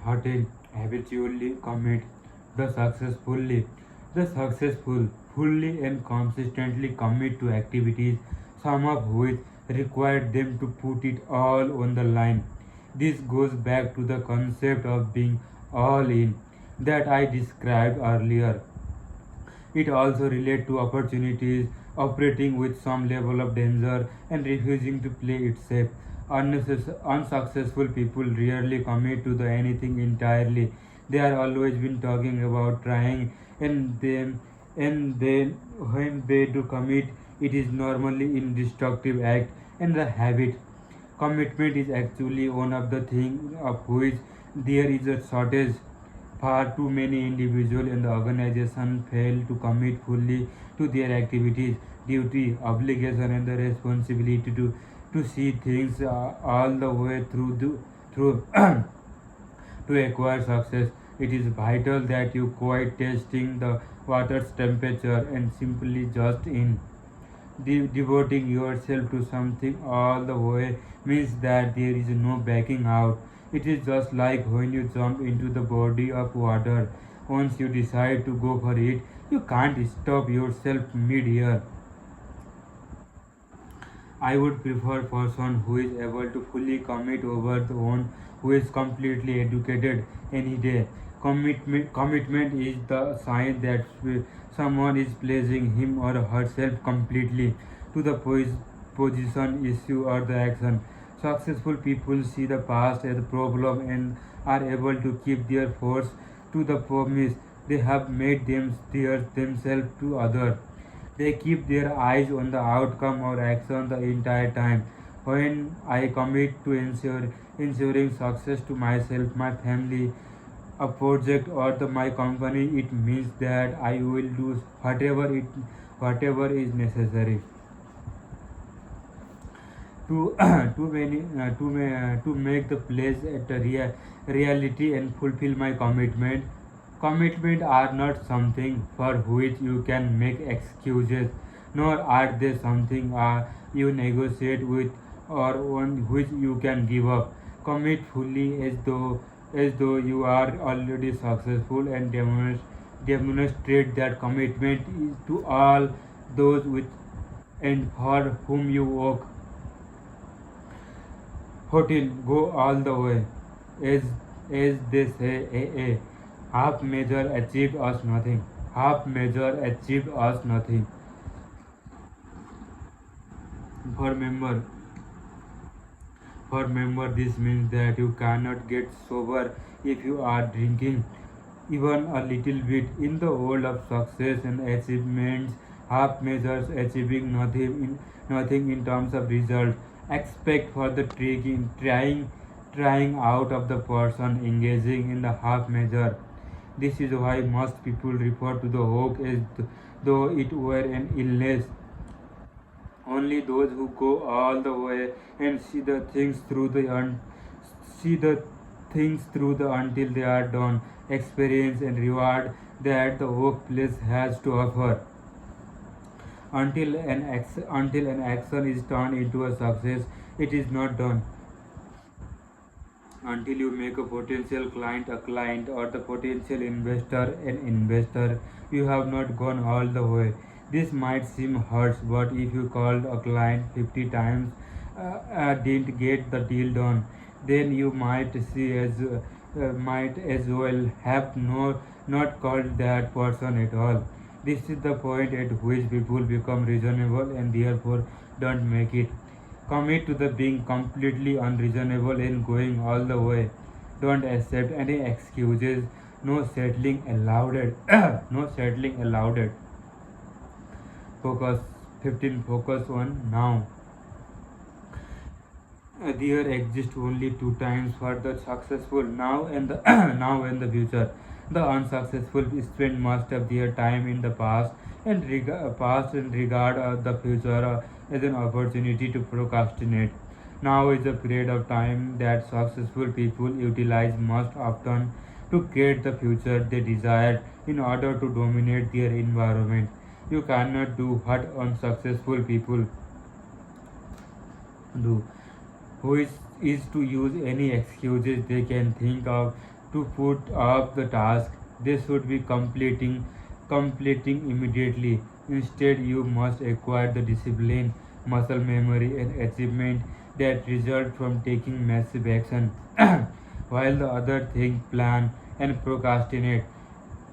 13 habitually commit. The successfully. The successful fully and consistently commit to activities, some of which require them to put it all on the line. This goes back to the concept of being all in that I described earlier. It also relates to opportunities, operating with some level of danger, and refusing to play it safe. Unsuccessful people rarely commit to the anything entirely. They are always been talking about trying, and then when they do commit, it is normally in destructive act and the habit. Commitment is actually one of the things of which there is a shortage. Far too many individuals in the organization fail to commit fully to their activities, duty, obligation, and the responsibility to see things all the way through to acquire success. It is vital that you quit testing the water's temperature and simply just in. Devoting yourself to something all the way means that there is no backing out. It is just like when you jump into the body of water. Once you decide to go for it, you can't stop yourself mid-air. I would prefer a person who is able to fully commit over the one who is completely educated any day. Commitment is the sign that someone is placing him or herself completely to the position, issue, or the action. Successful people see the past as a problem and are able to keep their force to the promise they have made themselves to others. They keep their eyes on the outcome or action the entire time. When I commit to ensuring success to myself, my family, a project, or my company, it means that I will do whatever is necessary to to make the place at a reality and fulfill my commitment. Commitment are not something for which you can make excuses, nor are they something you negotiate with or on which you can give up. Commit fully as though you are already successful and demonstrate that commitment is to all those with and for whom you work. 14. Go all the way. As they say, AA, half measure achieved us nothing. Half measure achieved us nothing. For member, for member, this means that you cannot get sober if you are drinking even a little bit. In the world of success and achievements, half measures achieving nothing in terms of result. Expect for the trying out of the person engaging in the half measure. This is why most people refer to the hope as though it were an illness. Only those who go all the way and see the things through the until they are done experience and reward that the workplace has to offer. Until an action is turned into a success, it is not done. Until you make a potential client a client or the potential investor an investor, you have not gone all the way. This might seem harsh, but if you called a client 50 times, didn't get the deal done, then you might as well have not called that person at all. This is the point at which people become reasonable and therefore don't make it. Commit to the being completely unreasonable and going all the way. Don't accept any excuses. No settling allowed. No settling allowed. Focus. 15. Focus on now. There exist only two times for the successful, now and the now and the future. The unsuccessful spend most of their time in the past and regard the future as an opportunity to procrastinate. Now is a period of time that successful people utilize most often to create the future they desire in order to dominate their environment. You cannot do what unsuccessful people do, who is to use any excuses they can think of to put up the task they should be completing immediately. Instead, you must acquire the discipline, muscle memory, and achievement that result from taking massive action, while the other think, plan, and procrastinate.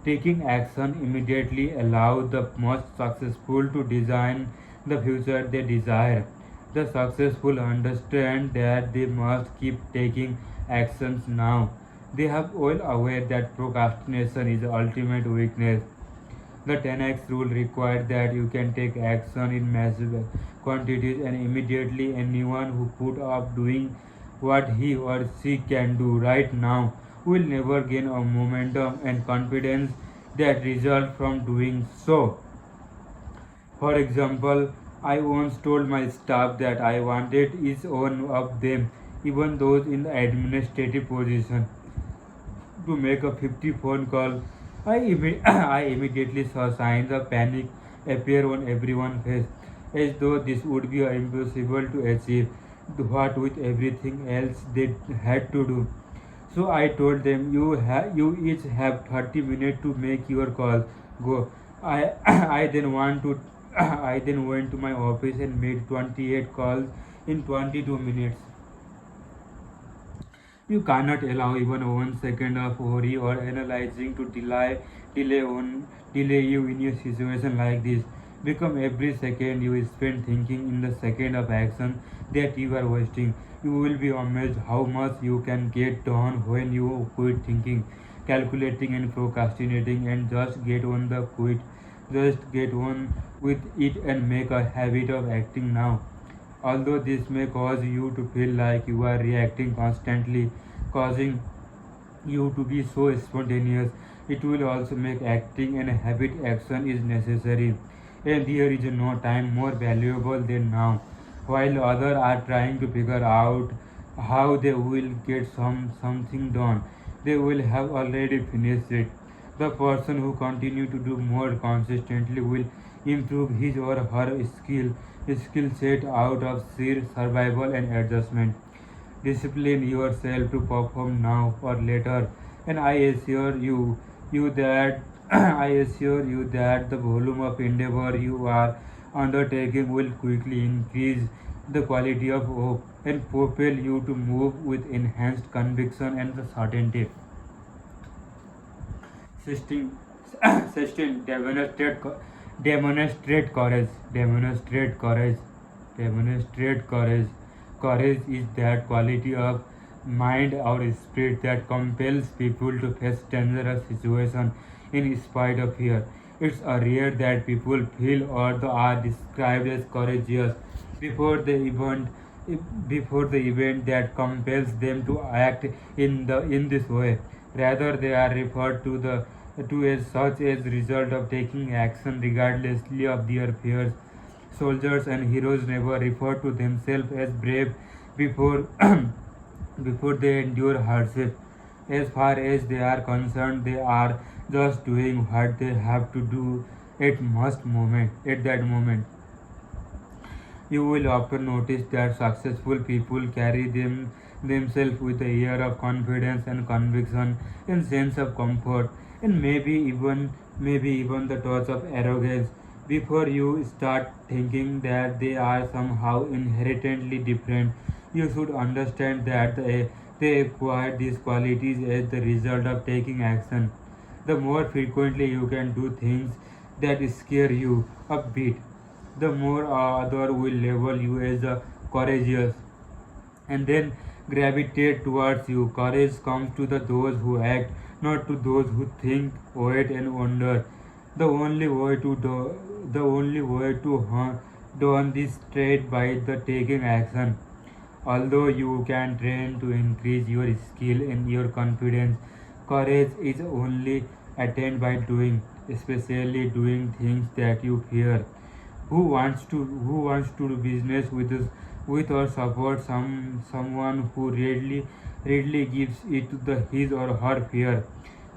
Taking action immediately allows the most successful to design the future they desire. The successful understand that they must keep taking actions now. They are well aware that procrastination is the ultimate weakness. The 10x rule requires that you can take action in massive quantities and immediately. Anyone who put up doing what he or she can do right now will never gain a momentum and confidence that result from doing so. For example, I once told my staff that I wanted each one of them, even those in the administrative position, to make a 50 phone call. I immediately saw signs of panic appear on everyone's face, as though this would be impossible to achieve, what with everything else they had to do. So I told them, you each have 30 minutes to make your call. Go. I I then want to I then went to my office and made 28 calls in 22 minutes. You cannot allow even 1 second of worry or analyzing to delay you in a situation like this. Become every second you spend thinking in the second of action that you are wasting. You will be amazed how much you can get done when you quit thinking, calculating and procrastinating and just get on with it and make a habit of acting now. Although this may cause you to feel like you are reacting constantly, causing you to be so spontaneous, it will also make acting and habit action is necessary. And there is no time more valuable than now. While others are trying to figure out how they will get something done, they will have already finished it. The person who continue to do more consistently will improve his or her skill set out of sheer survival and adjustment. Discipline yourself to perform now or later, and you that I assure you that the volume of endeavor you are undertaking will quickly increase the quality of hope and propel you to move with enhanced conviction and the certainty. Sustain, sustain, demonstrate courage, demonstrate courage. Courage is that quality of mind or spirit that compels people to face dangerous situations in spite of fear. It's a rare that people feel or are described as courageous before the event before the event that compels them to act in this way. Rather, they are referred to as such as result of taking action regardlessly of their fears. Soldiers and heroes never refer to themselves as brave before before they endure hardship. As far as they are concerned, they are just doing what they have to do at that moment. You will often notice that successful people carry themselves with a air of confidence and conviction and sense of comfort and maybe even the touch of arrogance. Before you start thinking that they are somehow inherently different, you should understand that they acquire these qualities as the result of taking action. The more frequently you can do things that scare you a bit, the more other will label you as courageous and then gravitate towards you. Courage comes to those who act, not to those who think, wait, and wonder. The only way to do, the only way to done this straight by the taking action. Although you can train to increase your skill and your confidence, courage is only attained by doing, especially doing things that you fear. Who wants to do business with or support someone who readily gives it to the his or her fear?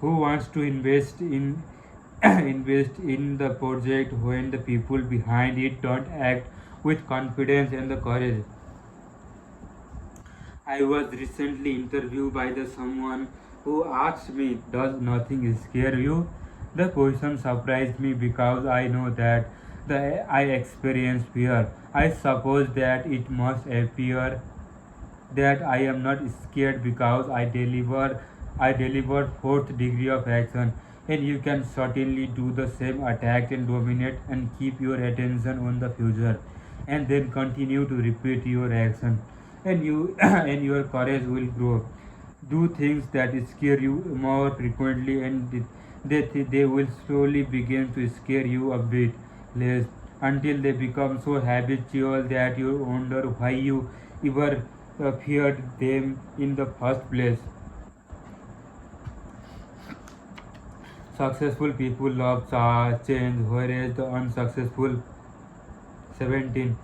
Who wants to invest in invest in the project when the people behind it don't act with confidence and the courage? I was recently interviewed by the someone who asked me, "Does nothing scare you?" The question surprised me because I know that I experience fear. I suppose that it must appear that I am not scared because I deliver fourth degree of action, and you can certainly do the same, attack and dominate and keep your attention on the future, and then continue to repeat your action, and you and your courage will grow. Do things that scare you more frequently, and they will slowly begin to scare you a bit less until they become so habitual that you wonder why you ever feared them in the first place. Successful people love change, whereas the unsuccessful 17